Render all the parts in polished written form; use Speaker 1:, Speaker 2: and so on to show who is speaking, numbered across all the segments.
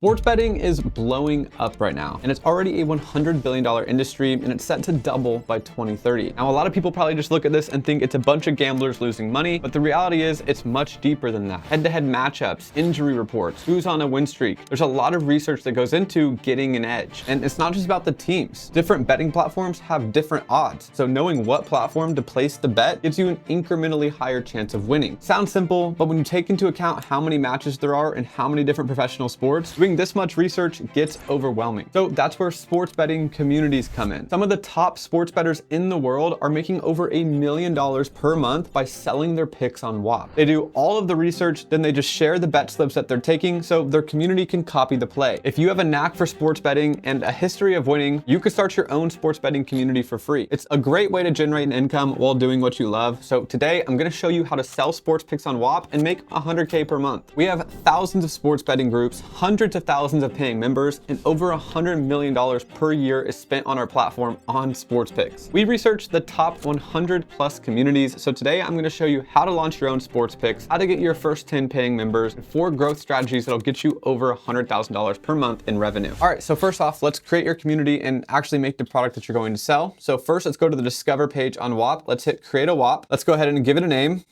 Speaker 1: Sports betting is blowing up right now, and it's already a $100 billion industry, and it's set to double by 2030. Now, a lot of people probably just look at this and think it's a bunch of gamblers losing money, but the reality is it's much deeper than that. Head-to-head matchups, injury reports, who's on a win streak. There's a lot of research that goes into getting an edge. And it's not just about the teams. Different betting platforms have different odds. So knowing what platform to place the bet gives you an incrementally higher chance of winning. Sounds simple, but when you take into account how many matches there are and how many different professional sports, doing this much research gets overwhelming. So that's where sports betting communities come in. Some of the top sports bettors in the world are making over $1 million per month by selling their picks on Whop. They do all of the research, then they just share the bet slips that they're taking so their community can copy the play. If you have a knack for sports betting and a history of winning, you could start your own sports betting community for free. It's a great way to generate an income while doing what you love. So today I'm gonna show you how to sell sports picks on Whop and make $100K per month. We have thousands of sports betting groups, hundreds of thousands of paying members, and over $100 million per year is spent on our platform on sports picks. We researched the top 100 plus communities. So today I'm gonna show you how to launch your own sports picks, how to get your first 10 paying members, and 4 growth strategies that'll get you over $100,000 per month in revenue. All right, so first off, let's create your community and actually make the product that you're going to sell. So first, let's go to the Discover page on Whop. Let's hit Create a Whop. Let's go ahead and give it a name.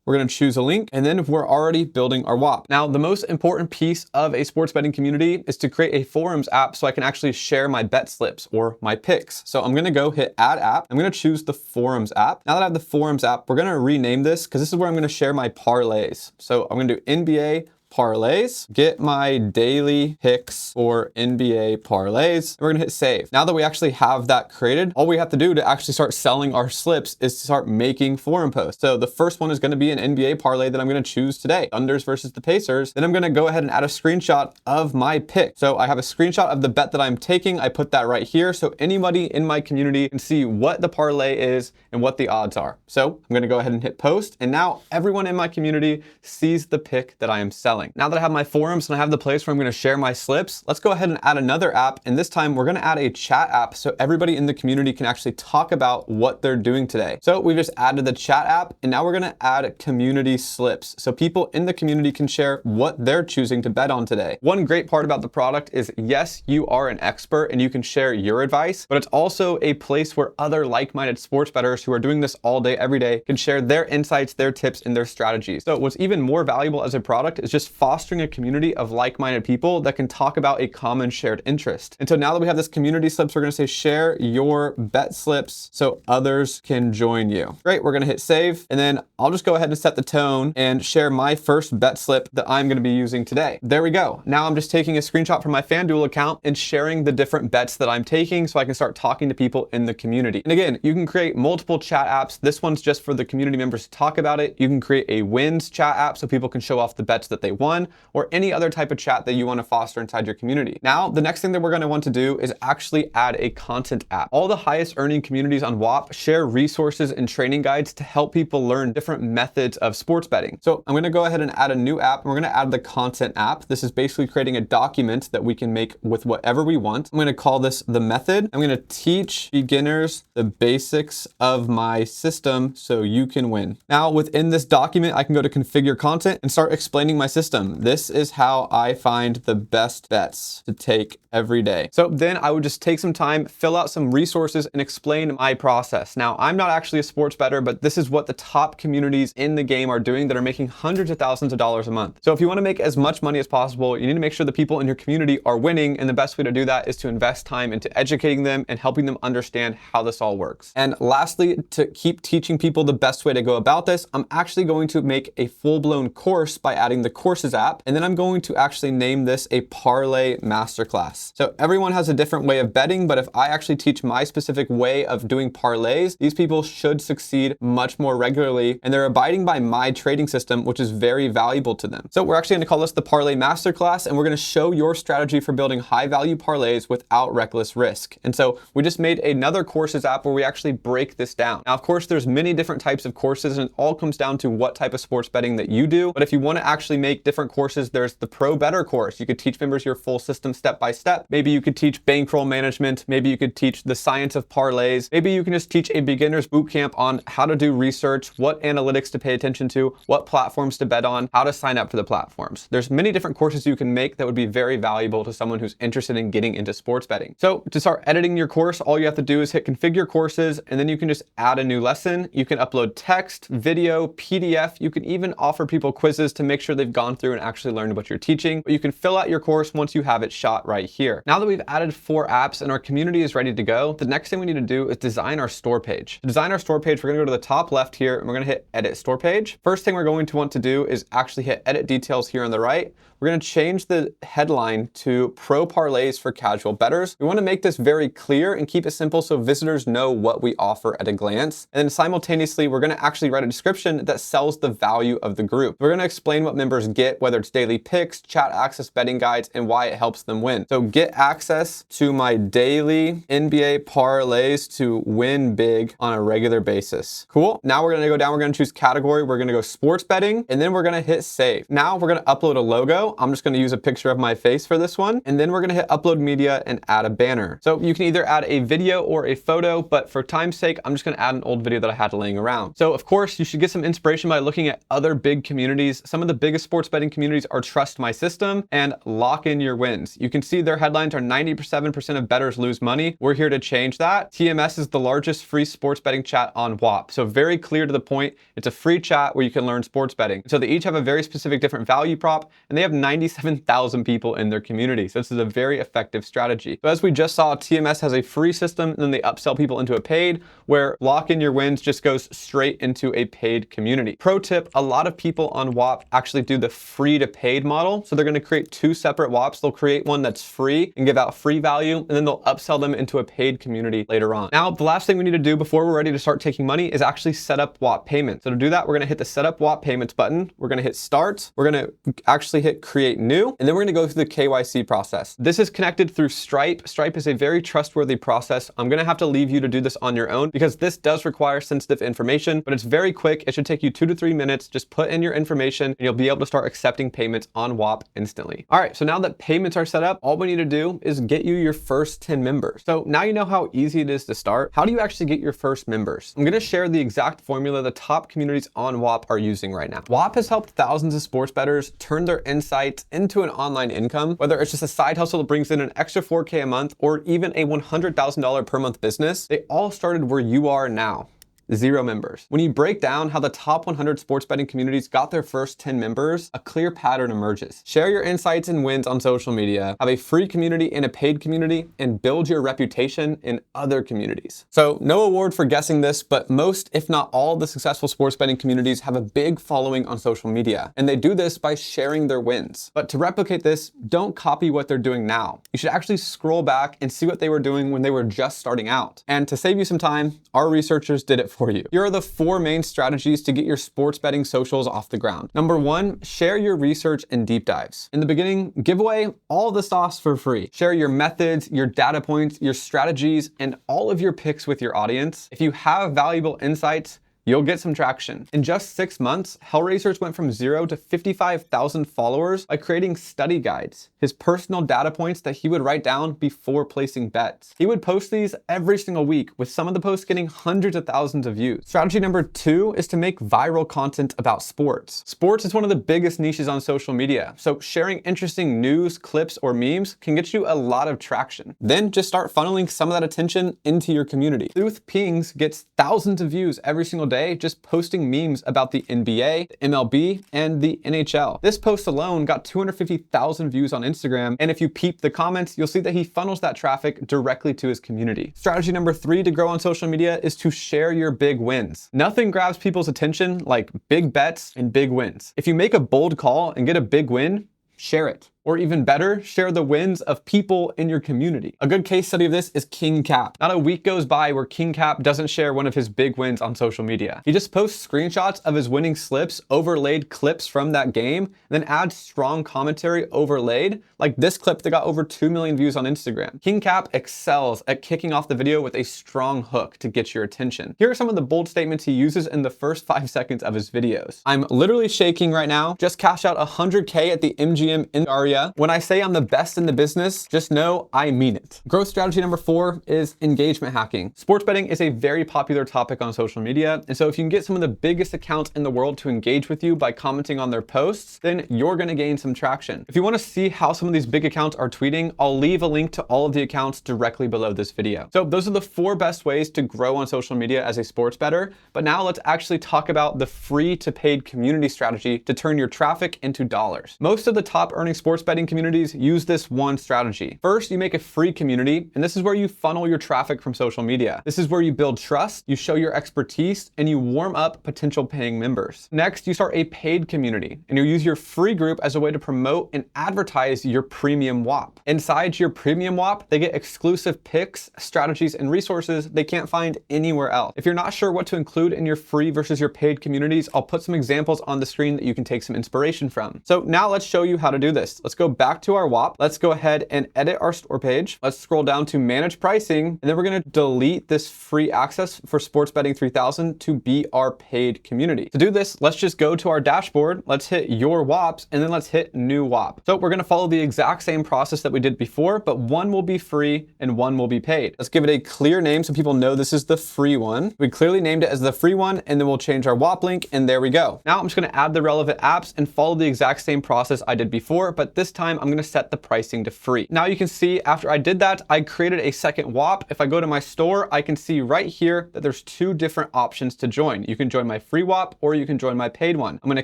Speaker 1: We're gonna choose a link, and then we're already building our Whop. Now, the most important piece of a sports betting community is to create a forums app so I can actually share my bet slips or my picks. So I'm gonna go hit Add App. I'm gonna choose the forums app. Now that I have the forums app, we're gonna rename this because this is where I'm gonna share my parlays. So I'm gonna do NBA parlays, get my daily picks for NBA parlays, and we're gonna hit save. Now that we actually have that created, all we have to do to actually start selling our slips is to start making forum posts. So the first one is gonna be an NBA parlay that I'm gonna choose today, Thunders versus the Pacers. Then I'm gonna go ahead and add a screenshot of my pick. So I have a screenshot of the bet that I'm taking. I put that right here so anybody in my community can see what the parlay is and what the odds are. So I'm gonna go ahead and hit post, and now everyone in my community sees the pick that I am selling. Now that I have my forums and I have the place where I'm gonna share my slips, let's go ahead and add another app. And this time we're gonna add a chat app so everybody in the community can actually talk about what they're doing today. So we just added the chat app, and now we're gonna add community slips. So people in the community can share what they're choosing to bet on today. One great part about the product is, yes, you are an expert and you can share your advice, but it's also a place where other like-minded sports bettors who are doing this all day, every day, can share their insights, their tips, and their strategies. So what's even more valuable as a product is just fostering a community of like-minded people that can talk about a common shared interest. And so now that we have this community slips, we're gonna say share your bet slips so others can join you. Great, we're gonna hit save, and then I'll just go ahead and set the tone and share my first bet slip that I'm gonna be using today. There we go. Now I'm just taking a screenshot from my FanDuel account and sharing the different bets that I'm taking so I can start talking to people in the community. And again, you can create multiple chat apps. This one's just for the community members to talk about it. You can create a wins chat app so people can show off the bets that they won, or any other type of chat that you want to foster inside your community. Now, the next thing that we're going to want to do is actually add a content app. All the highest earning communities on Whop share resources and training guides to help people learn different methods of sports betting. So I'm going to go ahead and add a new app, and we're going to add the content app. This is basically creating a document that we can make with whatever we want. I'm going to call this the method. I'm going to teach beginners the basics of my system so you can win. Now, within this document, I can go to configure content and start explaining my system. This is how I find the best bets to take every day. So then I would just take some time, fill out some resources, and explain my process. Now, I'm not actually a sports bettor, but this is what the top communities in the game are doing that are making hundreds of thousands of dollars a month. So if you want to make as much money as possible, you need to make sure the people in your community are winning. And the best way to do that is to invest time into educating them and helping them understand how this all works. And lastly, to keep teaching people the best way to go about this, I'm actually going to make a full-blown course by adding the courses app. And then I'm going to actually name this a parlay masterclass. So everyone has a different way of betting, but if I actually teach my specific way of doing parlays, these people should succeed much more regularly, and they're abiding by my trading system, which is very valuable to them. So we're actually going to call this the parlay masterclass, and we're going to show your strategy for building high value parlays without reckless risk. And so we just made another courses app where we actually break this down. Now, of course, there's many different types of courses, and it all comes down to what type of sports betting that you do. But if you want to actually make different courses. There's the Pro Better course. You could teach members your full system step by step. Maybe you could teach bankroll management. Maybe you could teach the science of parlays. Maybe you can just teach a beginner's bootcamp on how to do research, what analytics to pay attention to, what platforms to bet on, how to sign up for the platforms. There's many different courses you can make that would be very valuable to someone who's interested in getting into sports betting. So to start editing your course, all you have to do is hit configure courses, and then you can just add a new lesson. You can upload text, video, PDF. You can even offer people quizzes to make sure they've gone through and actually learned what you're teaching. But you can fill out your course once you have it shot right here. Now that we've added 4 apps and our community is ready to go, the next thing we need to do is design our store page. To design our store page, we're gonna go to the top left here and we're gonna hit edit store page. First thing we're going to want to do is actually hit edit details here on the right. We're gonna change the headline to Pro Parlays for Casual Bettors. We wanna make this very clear and keep it simple so visitors know what we offer at a glance. And then simultaneously, we're gonna actually write a description that sells the value of the group. We're gonna explain what members get, whether it's daily picks, chat access, betting guides, and why it helps them win. So get access to my daily NBA parlays to win big on a regular basis. Cool. Now we're gonna go down, we're gonna choose category, we're gonna go sports betting, and then we're gonna hit save. Now we're gonna upload a logo. I'm just gonna use a picture of my face for this one. And then we're gonna hit upload media and add a banner. So you can either add a video or a photo, but for time's sake, I'm just gonna add an old video that I had laying around. So of course, you should get some inspiration by looking at other big communities. Some of the biggest sports betting communities are Trust My System and Lock In Your Wins. You can see their headlines are 97% of bettors lose money. We're here to change that. TMS is the largest free sports betting chat on Whop. So very clear to the point. It's a free chat where you can learn sports betting. So they each have a very specific different value prop, and they have 97,000 people in their community. So this is a very effective strategy. So as we just saw, TMS has a free system, and then they upsell people into a paid, where Lock In Your Wins just goes straight into a paid community. Pro tip, a lot of people on Whop actually do the free to paid model. So they're gonna create 2 separate Whops. They'll create one that's free and give out free value, and then they'll upsell them into a paid community later on. Now, the last thing we need to do before we're ready to start taking money is actually set up Whop payments. So to do that, we're gonna hit the set up Whop payments button. We're gonna hit start. We're gonna actually hit create new, and then we're gonna go through the KYC process. This is connected through Stripe. Stripe is a very trustworthy process. I'm gonna have to leave you to do this on your own because this does require sensitive information, but it's very quick. It should take you 2 to 3 minutes. Just put in your information and you'll be able to start accepting payments on Whop instantly. All right, so now that payments are set up, all we need to do is get you your first 10 members. So now you know how easy it is to start. How do you actually get your first members? I'm gonna share the exact formula the top communities on Whop are using right now. Whop has helped thousands of sports bettors turn their insights into an online income, whether it's just a side hustle that brings in an extra 4K a month or even a $100,000 per month business. They all started where you are now. 0 members. When you break down how the top 100 sports betting communities got their first 10 members, a clear pattern emerges. Share your insights and wins on social media, have a free community and a paid community, and build your reputation in other communities. So no award for guessing this, but most, if not all, the successful sports betting communities have a big following on social media, and they do this by sharing their wins. But to replicate this, don't copy what they're doing now. You should actually scroll back and see what they were doing when they were just starting out. And to save you some time, our researchers did it for you. Here are the 4 main strategies to get your sports betting socials off the ground. Number 1, share your research and deep dives. In the beginning, give away all the sauce for free. Share your methods, your data points, your strategies, and all of your picks with your audience. If you have valuable insights, you'll get some traction. In just 6 months, Hellraisers went from 0 to 55,000 followers by creating study guides, his personal data points that he would write down before placing bets. He would post these every single week, with some of the posts getting hundreds of thousands of views. Strategy number 2 is to make viral content about sports. Sports is one of the biggest niches on social media, so sharing interesting news, clips, or memes can get you a lot of traction. Then just start funneling some of that attention into your community. Sooth Pings gets thousands of views every single day just posting memes about the NBA, the MLB, and the NHL. This post alone got 250,000 views on Instagram, and if you peep the comments, you'll see that he funnels that traffic directly to his community. Strategy number 3 to grow on social media is to share your big wins. Nothing grabs people's attention like big bets and big wins. If you make a bold call and get a big win, share it. Or even better, share the wins of people in your community. A good case study of this is King Cap. Not a week goes by where King Cap doesn't share one of his big wins on social media. He just posts screenshots of his winning slips, overlaid clips from that game, then adds strong commentary overlaid, like this clip that got over 2 million views on Instagram. King Cap excels at kicking off the video with a strong hook to get your attention. Here are some of the bold statements he uses in the first 5 seconds of his videos. I'm literally shaking right now. Just cashed out 100K at the MGM in Aria. When I say I'm the best in the business, just know I mean it. Growth strategy number 4 is engagement hacking. Sports betting is a very popular topic on social media, and so if you can get some of the biggest accounts in the world to engage with you by commenting on their posts, then you're gonna gain some traction. If you wanna see how some of these big accounts are tweeting, I'll leave a link to all of the accounts directly below this video. So those are the 4 best ways to grow on social media as a sports bettor, but now let's actually talk about the free to paid community strategy to turn your traffic into dollars. Most of the top earning sports betting communities use this one strategy. First, you make a free community, and this is where you funnel your traffic from social media. This is where you build trust, you show your expertise, and you warm up potential paying members. Next, you start a paid community, and you use your free group as a way to promote and advertise your premium Whop. Inside your premium Whop, they get exclusive picks, strategies, and resources they can't find anywhere else. If you're not sure what to include in your free versus your paid communities, I'll put some examples on the screen that you can take some inspiration from. So now let's show you how to do this. Let's go back to our Whop. Let's go ahead and edit our store page. Let's scroll down to manage pricing, and then we're gonna delete this free access for Sports Betting 3000 to be our paid community. To do this, let's just go to our dashboard. Let's hit your Whops, and then let's hit new Whop. So we're gonna follow the exact same process that we did before, but one will be free and one will be paid. Let's give it a clear name so people know this is the free one. We clearly named it as the free one, and then we'll change our Whop link, and there we go. Now I'm just gonna add the relevant apps and follow the exact same process I did before, but this time I'm gonna set the pricing to free. Now you can see after I did that, I created a second Whop. If I go to my store, I can see right here that there's 2 different options to join. You can join my free Whop or you can join my paid one. I'm gonna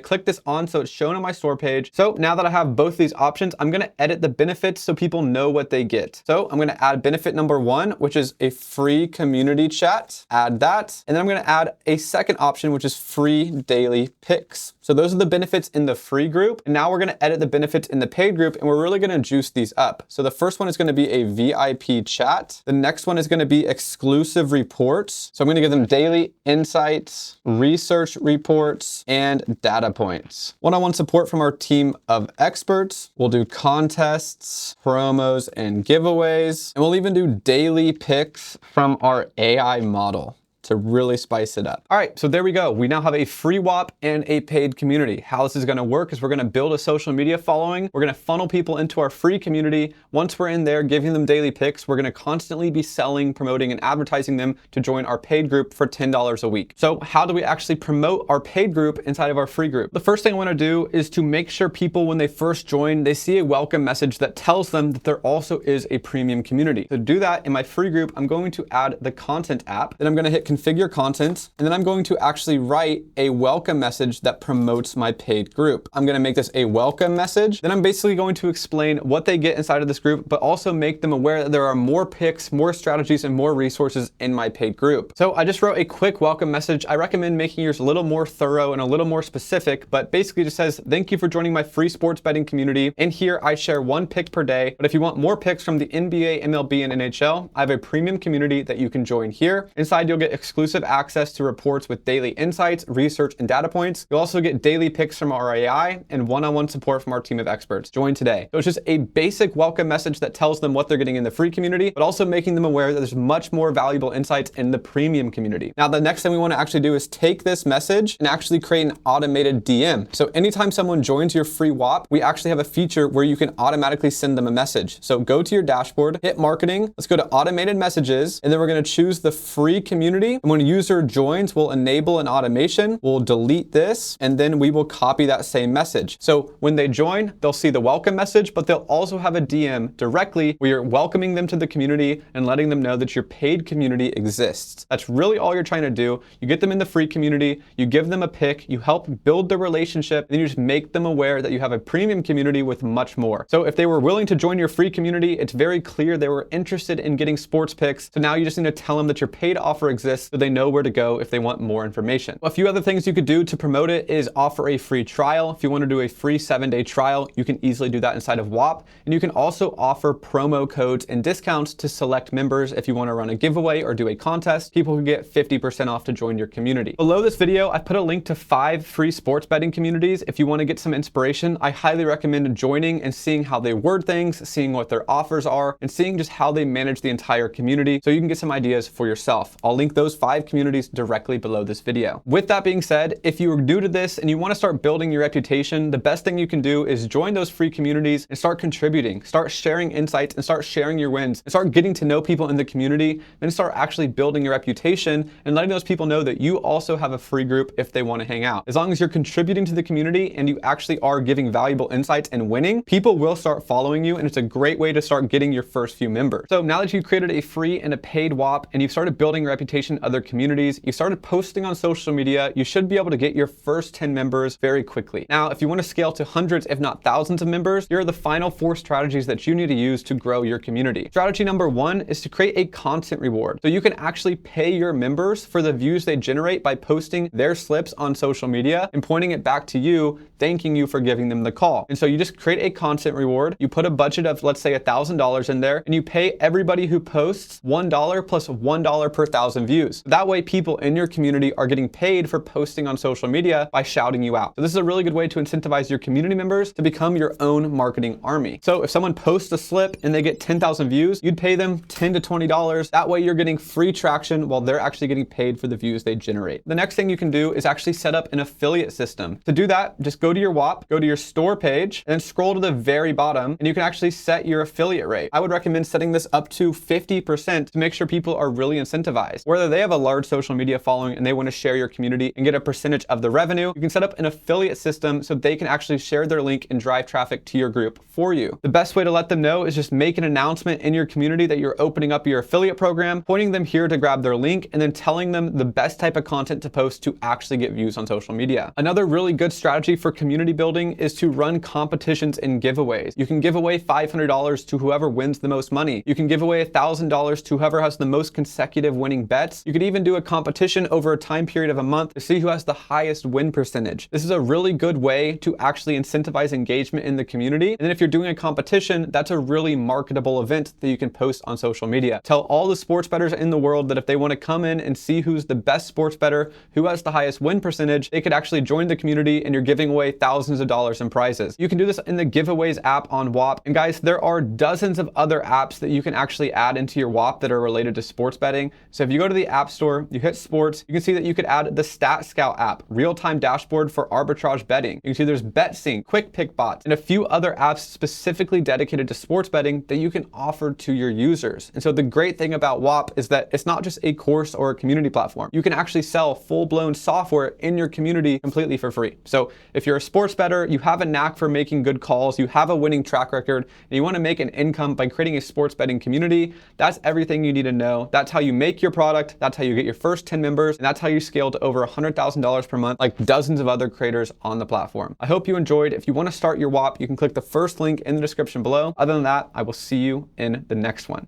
Speaker 1: click this on so it's shown on my store page. So now that I have both these options, I'm gonna edit the benefits so people know what they get. So I'm gonna add benefit number 1, which is a free community chat. Add that. And then I'm gonna add a second option, which is free daily picks. So those are the benefits in the free group. And now we're gonna edit the benefits in the paid group, and we're really gonna juice these up. So the first one is gonna be a VIP chat. The next one is gonna be exclusive reports. So I'm gonna give them daily insights, research reports, and data points. One-on-one support from our team of experts. We'll do contests, promos, and giveaways. And we'll even do daily picks from our AI model to really spice it up. All right, so there we go. We now have a free Whop and a paid community. How this is gonna work is we're gonna build a social media following. We're gonna funnel people into our free community. Once we're in there giving them daily picks, we're gonna constantly be selling, promoting, and advertising them to join our paid group for $10 a week. So how do we actually promote our paid group inside of our free group? The first thing I wanna do is to make sure people, when they first join, they see a welcome message that tells them that there also is a premium community. To do that in my free group, I'm going to add the content app. Then I'm gonna hit configure content, and then I'm going to actually write a welcome message that promotes my paid group. I'm gonna make this a welcome message. Then I'm basically going to explain what they get inside of this group, but also make them aware that there are more picks, more strategies, and more resources in my paid group. So I just wrote a quick welcome message. I recommend making yours a little more thorough and a little more specific, but basically just says, thank you for joining my free sports betting community. In here, I share 1 pick per day, but if you want more picks from the NBA, MLB, and NHL, I have a premium community that you can join here. Inside, you'll get exclusive access to reports with daily insights, research, and data points. You'll also get daily picks from our AI and one-on-one support from our team of experts. Join today. So it's just a basic welcome message that tells them what they're getting in the free community, but also making them aware that there's much more valuable insights in the premium community. Now, the next thing we want to actually do is take this message and actually create an automated DM. So anytime someone joins your free Whop, we actually have a feature where you can automatically send them a message. So go to your dashboard, hit marketing, let's go to automated messages, and then we're going to choose the free community. And when a user joins, we'll enable an automation, we'll delete this, and then we will copy that same message. So when they join, they'll see the welcome message, but they'll also have a DM directly where you're welcoming them to the community and letting them know that your paid community exists. That's really all you're trying to do. You get them in the free community, you give them a pick, you help build the relationship, then you just make them aware that you have a premium community with much more. So if they were willing to join your free community, it's very clear they were interested in getting sports picks. So now you just need to tell them that your paid offer exists list so they know where to go if they want more information. A few other things you could do to promote it is offer a free trial. If you want to do a free 7-day trial, you can easily do that inside of Whop. And you can also offer promo codes and discounts to select members. If you want to run a giveaway or do a contest, people can get 50% off to join your community. Below this video, I put a link to 5 free sports betting communities. If you want to get some inspiration, I highly recommend joining and seeing how they word things, seeing what their offers are, and seeing just how they manage the entire community so you can get some ideas for yourself. I'll link those 5 communities directly below this video. With that being said, if you are new to this and you want to start building your reputation, the best thing you can do is join those free communities and start contributing, start sharing insights and start sharing your wins and start getting to know people in the community, then start actually building your reputation and letting those people know that you also have a free group if they want to hang out. As long as you're contributing to the community and you actually are giving valuable insights and winning, people will start following you, and it's a great way to start getting your first few members. So now that you've created a free and a paid Whop and you've started building your reputation in other communities, you started posting on social media, you should be able to get your first 10 members very quickly. Now, if you want to scale to hundreds, if not thousands of members, here are the final 4 strategies that you need to use to grow your community. Strategy number 1 is to create a content reward. So you can actually pay your members for the views they generate by posting their slips on social media and pointing it back to you, thanking you for giving them the call. And so you just create a content reward. You put a budget of, let's say, $1,000 in there, and you pay everybody who posts $1 plus $1 per 1,000 views. That way, people in your community are getting paid for posting on social media by shouting you out. So this is a really good way to incentivize your community members to become your own marketing army. So if someone posts a slip and they get 10,000 views, you'd pay them $10 to $20. That way, you're getting free traction while they're actually getting paid for the views they generate. The next thing you can do is actually set up an affiliate system. To do that, just go to your Whop, go to your store page, and then scroll to the very bottom, and you can actually set your affiliate rate. I would recommend setting this up to 50% to make sure people are really incentivized. Whether they have a large social media following and they want to share your community and get a percentage of the revenue, you can set up an affiliate system so they can actually share their link and drive traffic to your group for you. The best way to let them know is just make an announcement in your community that you're opening up your affiliate program, pointing them here to grab their link, and then telling them the best type of content to post to actually get views on social media. Another really good strategy for community building is to run competitions and giveaways. You can give away $500 to whoever wins the most money. You can give away $1,000 to whoever has the most consecutive winning bets. You could even do a competition over a time period of a month to see who has the highest win percentage. This is a really good way to actually incentivize engagement in the community. And then if you're doing a competition, that's a really marketable event that you can post on social media. Tell all the sports bettors in the world that if they want to come in and see who's the best sports bettor, who has the highest win percentage, they could actually join the community, and you're giving away thousands of dollars in prizes. You can do this in the giveaways app on Whop. And guys, there are dozens of other apps that you can actually add into your Whop that are related to sports betting. So if you go to the App Store, you hit sports, you can see that you could add the Stat Scout app, real-time dashboard for arbitrage betting. You can see there's BetSync, Quick Pick Bots, and a few other apps specifically dedicated to sports betting that you can offer to your users. And so the great thing about Whop is that it's not just a course or a community platform. You can actually sell full-blown software in your community completely for free. So if you're a sports bettor, you have a knack for making good calls, you have a winning track record, and you want to make an income by creating a sports betting community, that's everything you need to know. That's how you make your product, that's how you get your first 10 members, and that's how you scale to over $100,000 per month like dozens of other creators on the platform. I hope you enjoyed. If you want to start your Whop, you can click the first link in the description below. Other than that, I will see you in the next one.